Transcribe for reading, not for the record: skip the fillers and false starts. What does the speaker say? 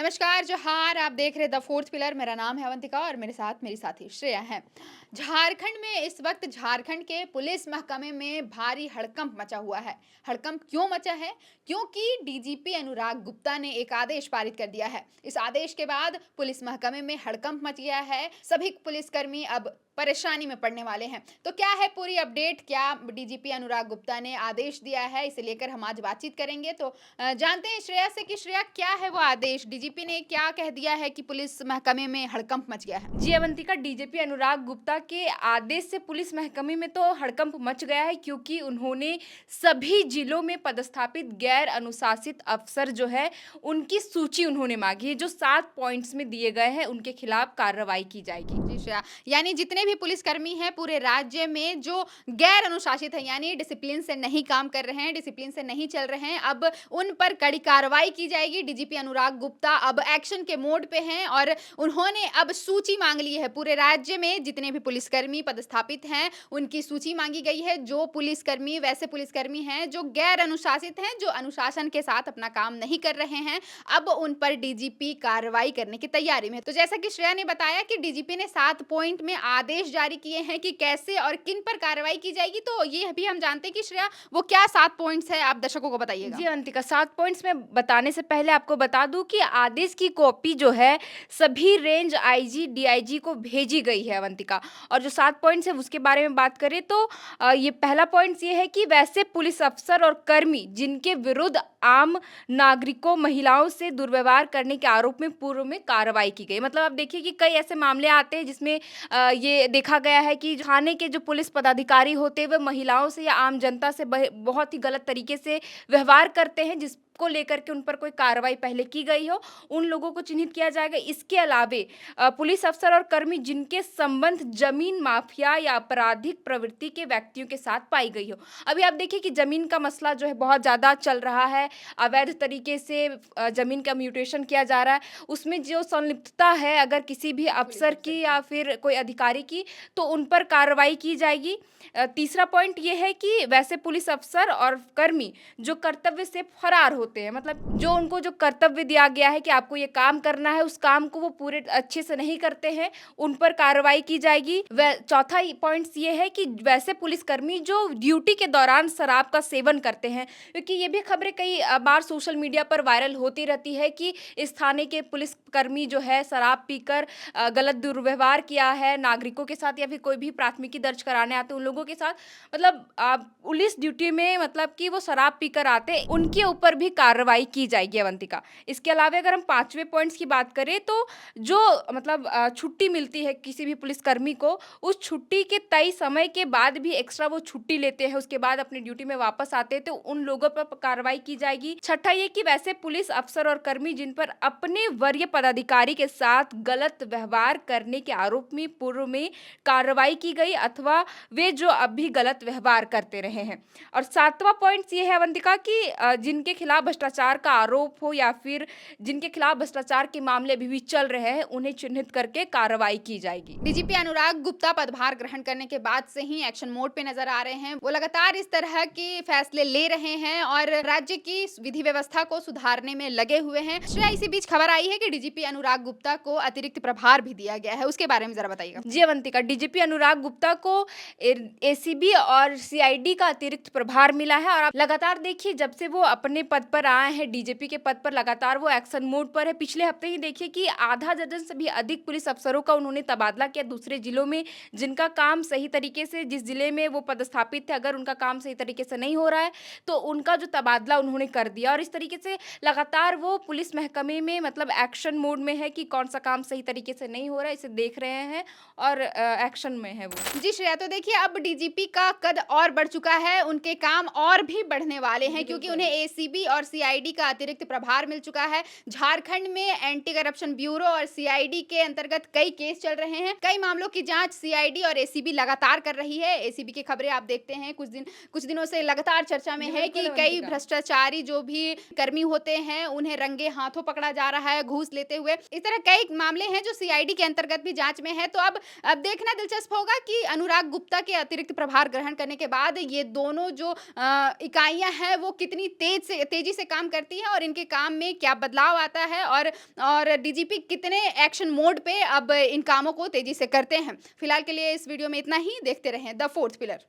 नमस्कार, जोहार। आप देख रहे हैं द फोर्थ पिलर। मेरा नाम है अवंतिका और मेरे साथ मेरी साथी श्रेया है। झारखंड में इस वक्त झारखंड के पुलिस महकमे में भारी हड़कंप मचा हुआ है। हड़कंप क्यों मचा है? क्योंकि डीजीपी अनुराग गुप्ता ने एक आदेश पारित कर दिया है। इस आदेश के बाद पुलिस महकमे में हड़कंप मच गया है। सभी पुलिसकर्मी अब परेशानी में पड़ने वाले हैं। तो क्या है पूरी अपडेट? क्या डीजीपी अनुराग गुप्ता ने आदेश दिया है? इसे लेकर हम आज बातचीत करेंगे। तो जानते हैं श्रेया से कि श्रेया, क्या है वो आदेश? डीजीपी ने क्या कह दिया है कि पुलिस महकमे में हड़कंप मच गया है? जी अवंतिका, डीजीपी अनुराग गुप्ता के आदेश से पुलिस महकमे में तो हड़कंप मच गया है, क्योंकि उन्होंने सभी जिलों में पदस्थापित गैर अनुशासित अफसर जो है उनकी सूची उन्होंने मांगी है। जो 7 पॉइंट्स में दिए गए हैं उनके खिलाफ कार्रवाई की जाएगी। जी श्रेया, यानी जितने भी पुलिसकर्मी हैं पूरे राज्य में जो गैर अनुशासित हैं, यानी डिसिप्लिन से नहीं काम कर रहे हैं, डिसिप्लिन से नहीं चल रहे हैं, अब उन पर कड़ी कार्रवाई की जाएगी। डीजीपी अनुराग गुप्ता अब एक्शन के मोड पे हैं और उन्होंने अब सूची मांग ली है। पूरे राज्य में जितने भी पुलिसकर्मी पदस्थापित हैं उनकी सूची मांगी गई है। जो पुलिसकर्मी वैसे पुलिसकर्मी हैं जो गैर अनुशासित हैं, जो अनुशासन के साथ अपना काम नहीं कर रहे हैं, अब उन पर डीजीपी कार्रवाई करने की तैयारी में है। तो जैसा कि श्रेया ने बताया कि डीजीपी ने 7 पॉइंट में आदेश जारी किए हैं कि कैसे और किन पर कार्रवाई की जाएगी। तो ये भी हम जानते हैं कि श्रेया, वो क्या 7 पॉइंट्स है, आप दर्शकों को बताइएगा। जी अवंतिका, 7 पॉइंट्स में बताने से पहले आपको बता दूं कि आदेश की कॉपी जो है सभी रेंज आईजी डीआईजी को भेजी गई है अवंतिका। और जो 7 पॉइंट्स है उसके बारे में बात करें तो ये पहला पॉइंट ये है कि वैसे पुलिस अफसर और कर्मी जिनके विरुद्ध आम नागरिकों महिलाओं से दुर्व्यवहार करने के आरोप में पूर्व में कार्रवाई की गई। मतलब आप देखिए कि कई ऐसे मामले आते हैं जिसमें ये देखा गया है कि थाने के जो पुलिस पदाधिकारी होते हैं वह महिलाओं से या आम जनता से बहुत ही गलत तरीके से व्यवहार करते हैं, जिसको लेकर के उन पर कोई कार्रवाई पहले की गई हो, उन लोगों को चिन्हित किया जाएगा। इसके अलावे पुलिस अफसर और कर्मी जिनके संबंध जमीन माफिया या आपराधिक प्रवृत्ति के व्यक्तियों के साथ पाई गई हो। अभी आप देखिए कि जमीन का मसला जो है बहुत ज़्यादा चल रहा है। अवैध तरीके से जमीन का म्यूटेशन किया जा रहा है। उसमें जो संलिप्तता है अगर किसी भी अफसर की या फिर कोई अधिकारी की, तो उन पर कार्रवाई की जाएगी। तीसरा पॉइंट ये है कि वैसे पुलिस अफसर और कर्मी जो कर्तव्य से फरार होते हैं, मतलब जो उनको जो कर्तव्य दिया गया है कि आपको ये काम करना है, उस काम को वो पूरे अच्छे से नहीं करते हैं, उन पर कार्रवाई की जाएगी। चौथा पॉइंट ये है कि वैसे पुलिसकर्मी जो ड्यूटी के दौरान शराब का सेवन करते हैं, क्योंकि ये भी खबरें कई बार सोशल मीडिया पर वायरल होती रहती है कि इस थाने के पुलिसकर्मी जो है शराब पीकर गलत दुर्व्यवहार किया है नागरिकों के साथ, या फिर कोई भी प्राथमिकी दर्ज कराने आते हैं उन लोगों के साथ, मतलब पुलिस ड्यूटी में मतलब कि वो शराब पीकर आते, उनके ऊपर भी कार्रवाई की जाएगी अवंतिका। इसके अलावा अगर हम 5वें पॉइंट्स की बात करें तो जो मतलब छुट्टी मिलती है किसी भी पुलिसकर्मी को, उस छुट्टी के तय समय के बाद भी एक्स्ट्रा वो छुट्टी लेते हैं, उसके बाद अपनी ड्यूटी में वापस आते हैं, तो उन लोगों पर कार्रवाई की जाएगी। छठा ये कि वैसे पुलिस अफसर और कर्मी जिन पर अपने वरीय पदाधिकारी के साथ गलत व्यवहार करने के आरोप में पूर्व में कार्रवाई की गई अथवा वे जो अभी गलत व्यवहार करते रहे हैं। और 7वां पॉइंट ये है अवंतिका कि जिनके खिलाफ भ्रष्टाचार का आरोप हो या फिर जिनके खिलाफ भ्रष्टाचार के मामले अभी भी चल रहे हैं, उन्हें चिन्हित करके कार्रवाई की जाएगी। डीजीपी अनुराग गुप्ता पदभार ग्रहण करने के बाद से ही एक्शन मोड पे नजर आ रहे हैं। वो लगातार इस तरह के फैसले ले रहे हैं और राज्य की विधि व्यवस्था को सुधारने में लगे हुए हैं। श्रेया, इसी बीच खबर आई है कि डीजीपी अनुराग गुप्ता को अतिरिक्त प्रभार भी दिया गया है, उसके बारे में जरा बताइएगा। जी अवंतिका, डीजीपी अनुराग गुप्ता को एसीबी और सीआईडी का अतिरिक्त प्रभार मिला है। और आप लगातार देखिए, जब से वो अपने पद पर आए हैं डीजीपी के पद पर, लगातार वो एक्शन मोड पर है। पिछले हफ्ते ही देखिए कि आधा दर्जन से भी अधिक पुलिस अफसरों का उन्होंने तबादला किया दूसरे जिलों में, जिनका काम सही तरीके से, जिस जिले में वो पदस्थापित थे, अगर उनका काम सही तरीके से नहीं हो रहा है तो उनका जो तबादला उन्होंने कर दिया। और इस तरीके से लगातार वो पुलिस महकमे में मतलब एक्शन मोड में है कि कौन सा काम सही तरीके से नहीं हो रहा है, इसे देख रहे हैं और एक्शन में है वो। जी श्रेया, तो देखिए अब डीजीपी का कद और बढ़ चुका है, उनके काम और भी बढ़ने वाले हैं क्योंकि उन्हें एसीबी और सीआईडी का अतिरिक्त प्रभार मिल चुका है। झारखंड में एंटी करप्शन ब्यूरो और सीआईडी के अंतर्गत कई केस चल रहे हैं। कई मामलों की जांच सीआईडी और एसीबी लगातार कर रही है। एसीबी की खबरें आप देखते हैं, कुछ दिनों से लगातार चर्चा में है कि कई भ्रष्टाचारी जो भी कर्मी होते हैं उन्हें रंगे हाथों पकड़ा जा रहा है घूस लेते हुए। इस तरह कई मामले हैं जो सीआईडी के अंतर्गत भी जांच में है। तो अब देखना दिलचस्प होगा कि अनुराग गुप्ता के अतिरिक्त प्रभार ग्रहण करने के बाद ये दोनों जो इकाइयां हैं वो कितनी तेजी से काम करती है और इनके काम में क्या बदलाव आता है और डीजीपी कितने एक्शन मोड पे अब इन कामों को तेजी से करते हैं। फिलहाल के लिए इस वीडियो में इतना ही। देखते रहें द फोर्थ पिलर।